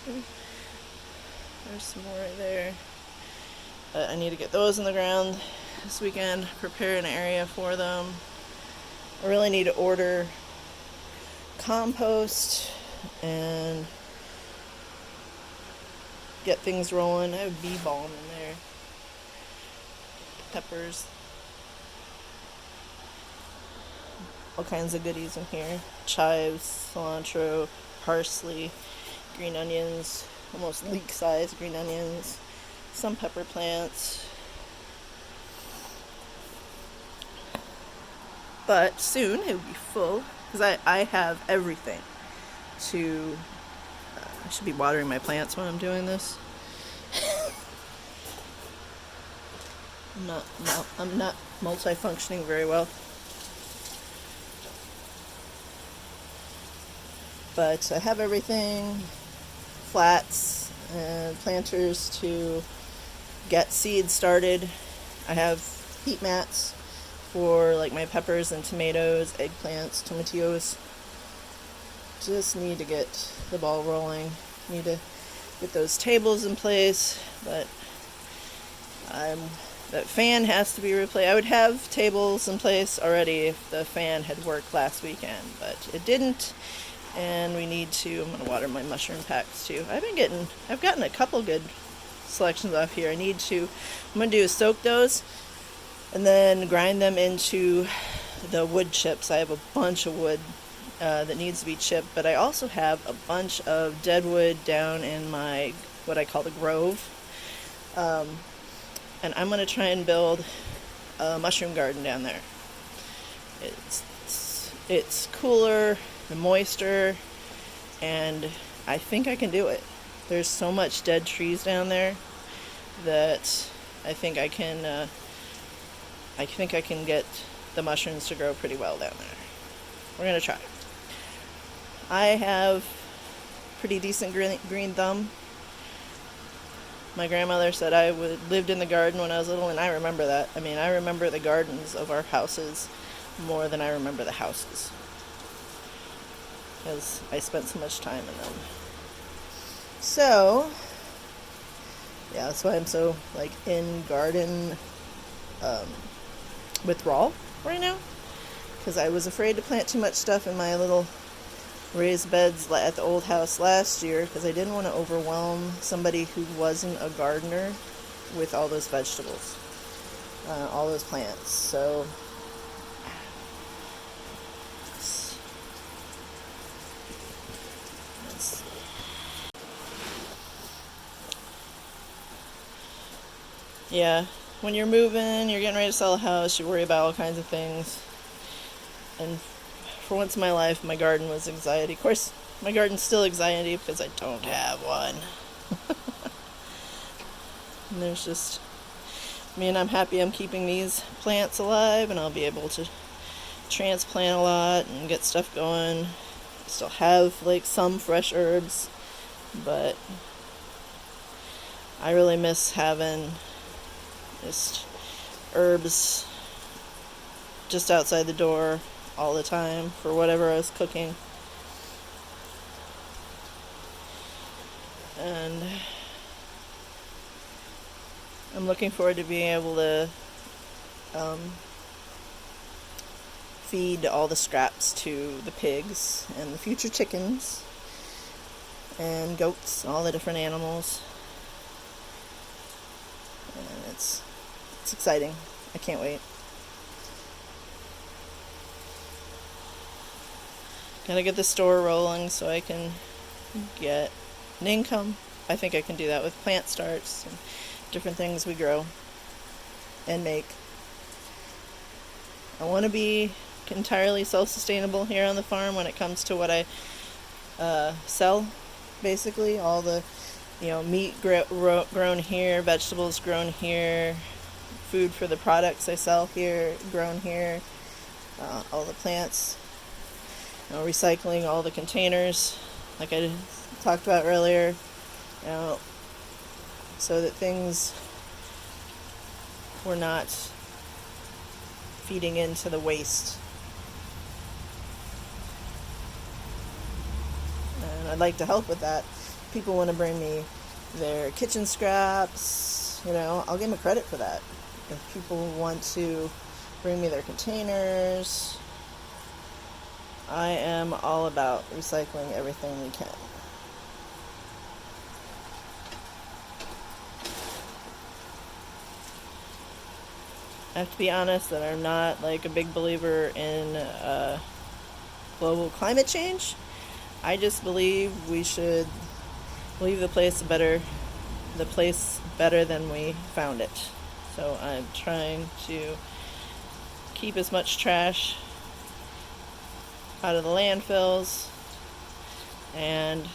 There's some more right there. But I need to get those in the ground this weekend, prepare an area for them. I really need to order compost and get things rolling. I have bee balm in there. Peppers. All kinds of goodies in here. Chives, cilantro, parsley, green onions, almost leek-sized green onions, some pepper plants. But soon it will be full because I have everything to. I should be watering my plants when I'm doing this. I'm not multifunctioning very well. But I have everything, flats and planters to get seeds started. I have heat mats for like my peppers and tomatoes, eggplants, tomatillos. Just need to get the ball rolling. Need to get those tables in place, but that fan has to be replaced. I would have tables in place already if the fan had worked last weekend, but it didn't. And we need to, I'm going to water my mushroom packs too. I've gotten a couple good selections off here. I'm going to do is soak those and then grind them into the wood chips. I have a bunch of wood that needs to be chipped, but I also have a bunch of dead wood down in my, what I call the grove. And I'm going to try and build a mushroom garden down there. It's cooler, the moisture, and I think I can do it. There's so much dead trees down there that I think I can get the mushrooms to grow pretty well down there. We're gonna try. I have pretty decent green thumb. My grandmother said I lived in the garden when I was little, and I remember that. I mean, I remember the gardens of our houses more than I remember the houses, because I spent so much time in them. So, yeah, that's why I'm so, in garden withdrawal right now, because I was afraid to plant too much stuff in my little raised beds at the old house last year, because I didn't want to overwhelm somebody who wasn't a gardener with all those vegetables, all those plants. So yeah, when you're moving, you're getting ready to sell a house, you worry about all kinds of things. And for once in my life, my garden was anxiety. Of course, my garden's still anxiety because I don't have one. And there's just, I'm happy I'm keeping these plants alive, and I'll be able to transplant a lot and get stuff going. I still have some fresh herbs, but I really miss having just herbs just outside the door all the time for whatever I was cooking. And I'm looking forward to being able to feed all the scraps to the pigs and the future chickens and goats, all the different animals. And it's exciting. I can't wait. Gotta get the store rolling so I can get an income. I think I can do that with plant starts and different things we grow and make. I want to be entirely self-sustainable here on the farm when it comes to what I sell. Basically, all the meat grown here, vegetables grown here, food for the products I sell here, grown here, all the plants. Recycling all the containers, like I talked about earlier, so that things were not feeding into the waste. And I'd like to help with that. people want to bring me their kitchen scraps, I'll give them credit for that. If people want to bring me their containers, I am all about recycling everything we can. I have to be honest that I'm not like a big believer in global climate change. I just believe we should leave the place better than we found it. So I'm trying to keep as much trash out of the landfills and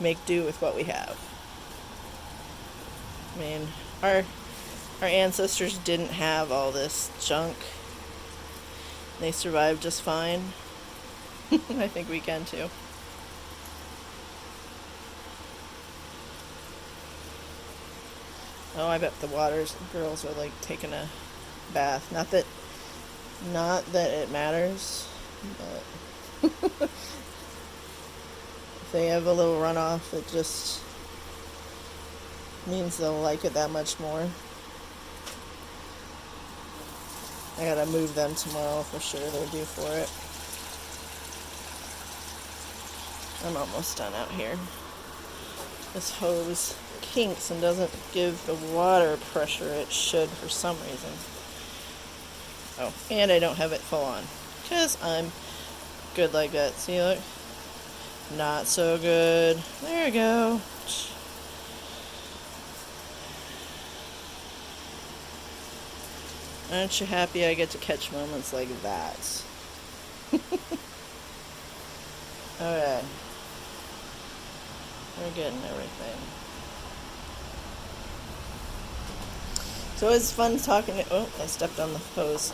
make do with what we have. I mean, our ancestors didn't have all this junk. They survived just fine. I think we can too. Oh, I bet the girls are like taking a bath. Not that it matters, but if they have a little runoff, it just means they'll like it that much more. I gotta move them tomorrow for sure. They're due for it. I'm almost done out here. This hose kinks and doesn't give the water pressure it should for some reason. Oh, and I don't have it full on because I'm good like that. See, look, not so good. There we go. Aren't you happy I get to catch moments like that? Alright. We're getting everything. So it's fun talking to... Oh, I stepped on the hose.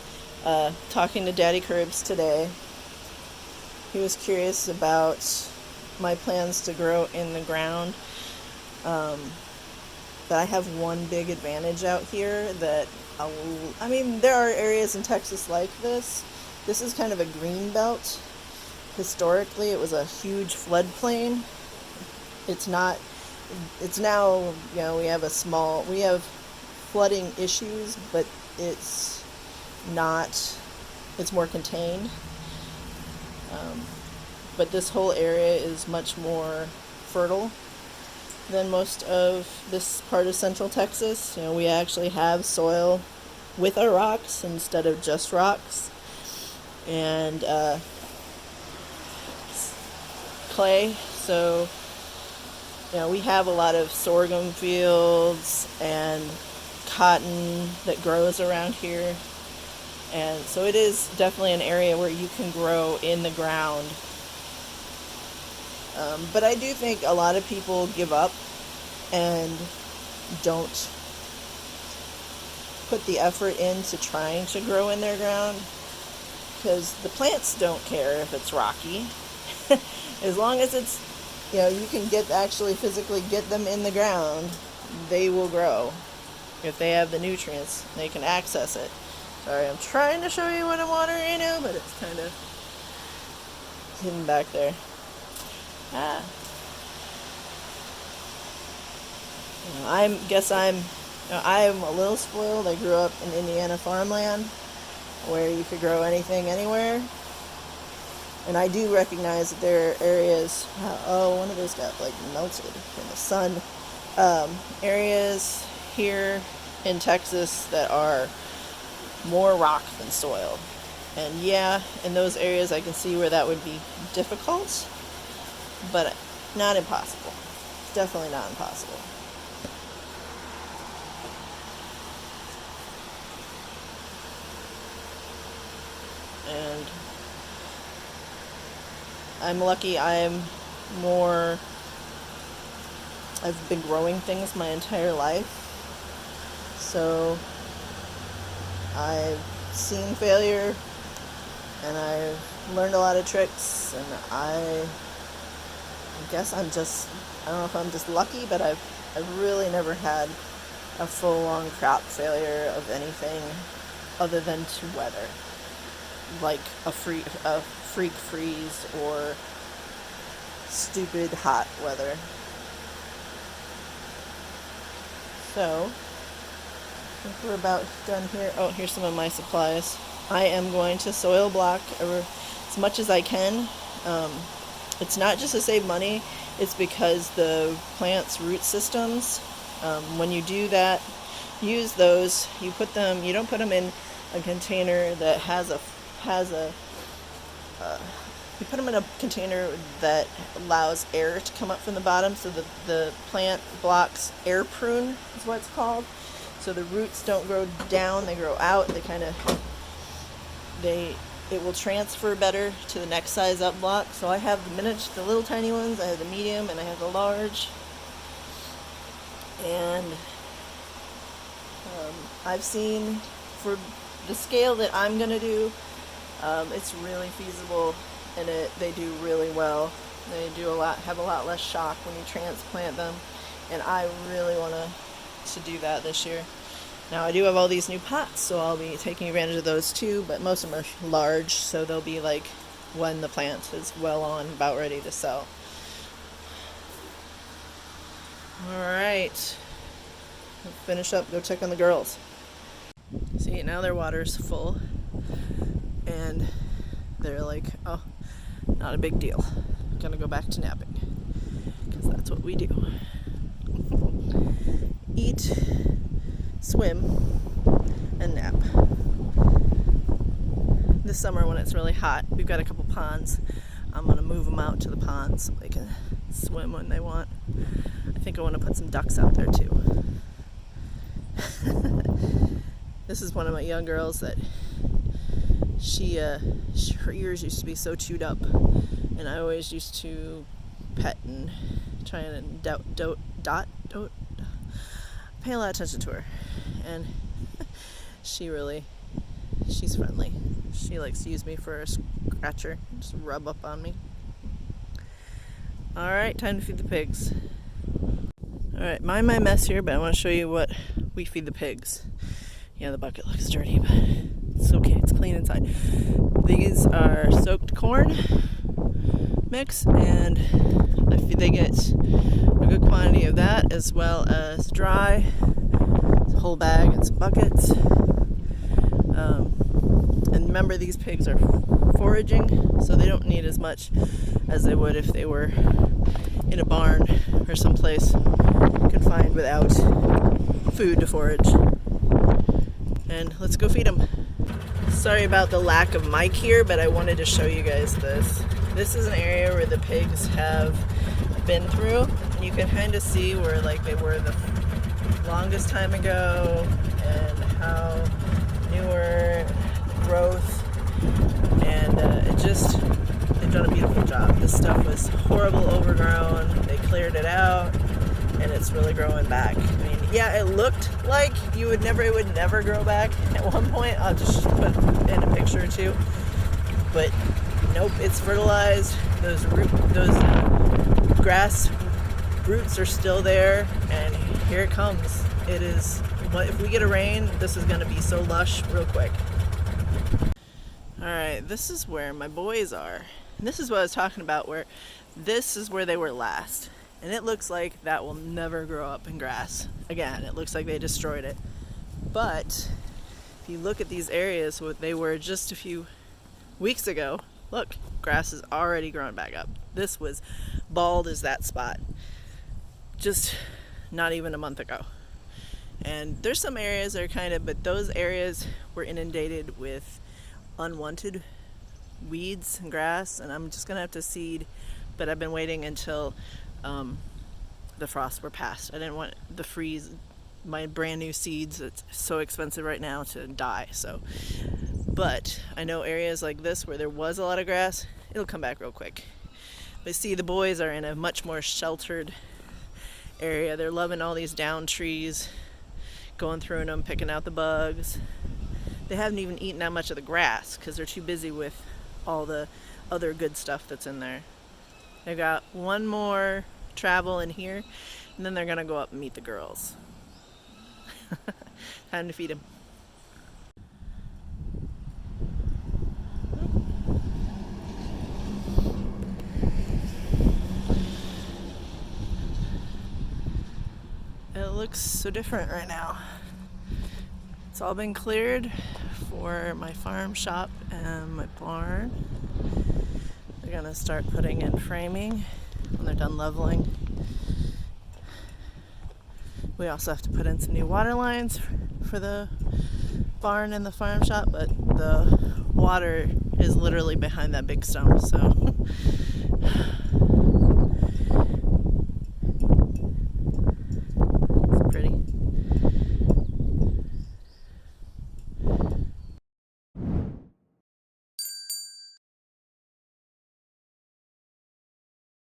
Talking to Daddy Curbs today. He was curious about my plans to grow in the ground. But I have one big advantage out here that... there are areas in Texas like this. This is kind of a green belt. Historically, it was a huge floodplain. It's now, we have flooding issues, but it's more contained. But this whole area is much more fertile than most of this part of central Texas. We actually have soil with our rocks instead of just rocks. And clay. So, we have a lot of sorghum fields and cotton that grows around here. And so it is definitely an area where you can grow in the ground. But I do think a lot of people give up and don't put the effort into trying to grow in their ground, because the plants don't care if it's rocky. As long as it's, you can actually physically get them in the ground, they will grow. If they have the nutrients, they can access it. Sorry, I'm trying to show you what I'm watering now, but it's kind of hidden back there. I'm a little spoiled. I grew up in Indiana farmland, where you could grow anything anywhere. And I do recognize that there are areas, one of those got melted in the sun. Areas here in Texas that are more rock than soil. And in those areas I can see where that would be difficult, but not impossible. Definitely not impossible. And I'm lucky I've been growing things my entire life. So I've seen failure and I've learned a lot of tricks, and I guess I don't know if I'm just lucky, but I've really never had a full-on crop failure of anything other than to weather, like a freak freeze or stupid hot weather. So, I think we're about done here. Oh, here's some of my supplies. I am going to soil block as much as I can. It's not just to save money, it's because the plant's root systems, when you do that, use those, you don't put them in a container that you put them in a container that allows air to come up from the bottom, so the plant blocks air prune is what it's called. So the roots don't grow down, they grow out. It will transfer better to the next size up block. So I have the little tiny ones, I have the medium, and I have the large. And I've seen, for the scale that I'm gonna do, it's really feasible, and they do really well. They have a lot less shock when you transplant them, and I really want to do that this year. Now I do have all these new pots, so I'll be taking advantage of those too, but most of them are large, so they'll be like when the plant is about ready to sell. Alright, finish up, go check on the girls. See, now their water's full, and they're like, oh, not a big deal. I'm gonna go back to napping, because that's what we do. Eat, swim, and nap. This summer when it's really hot, we've got a couple ponds. I'm gonna move them out to the ponds so they can swim when they want. I think I want to put some ducks out there too. This is one of my young girls that her ears used to be so chewed up, and I always used to pet and try and pay a lot of attention to her, and she's friendly. She likes to use me for a scratcher, just rub up on me. Alright, time to feed the pigs. Alright, mind my mess here, but I want to show you what we feed the pigs. Yeah, the bucket looks dirty, but it's okay, it's clean inside. These are soaked corn mix, and they get a good quantity of that, as well as dry, a whole bag and some buckets. And remember, these pigs are foraging, so they don't need as much as they would if they were in a barn or someplace confined without food to forage. And let's go feed them. Sorry about the lack of mic here, but I wanted to show you guys this. This is an area where the pigs have been through, and you can kind of see where they were the longest time ago, and how newer growth, and they've done a beautiful job. This stuff was horrible overgrown. They cleared it out, and it's really growing back. I mean, yeah, it looked like it would never grow back at one point. I'll just put in a picture or two, but nope, it's fertilized. Those grass roots are still there, and here it comes. It is, if we get a rain, this is going to be so lush real quick. Alright, this is where my boys are. And this is what I was talking about, this is where they were last. And it looks like that will never grow up in grass. Again, it looks like they destroyed it. But if you look at these areas where they were just a few weeks ago, look, grass is already growing back up. This was bald as that spot just not even a month ago. And there's some areas that are but those areas were inundated with unwanted weeds and grass, and I'm just gonna have to seed, but I've been waiting until the frosts were past. I didn't want the freeze, my brand new seeds, it's so expensive right now, to die. So, but I know areas like this where there was a lot of grass, it'll come back real quick. But see, the boys are in a much more sheltered area. They're loving all these down trees, going through them, picking out the bugs. They haven't even eaten that much of the grass because they're too busy with all the other good stuff that's in there. They've got one more travel in here, and then they're gonna go up and meet the girls. Time to feed them. It looks so different right now. It's all been cleared for my farm shop and my barn. They're gonna start putting in framing when they're done leveling. We also have to put in some new water lines for the barn and the farm shop, but the water is literally behind that big stone, so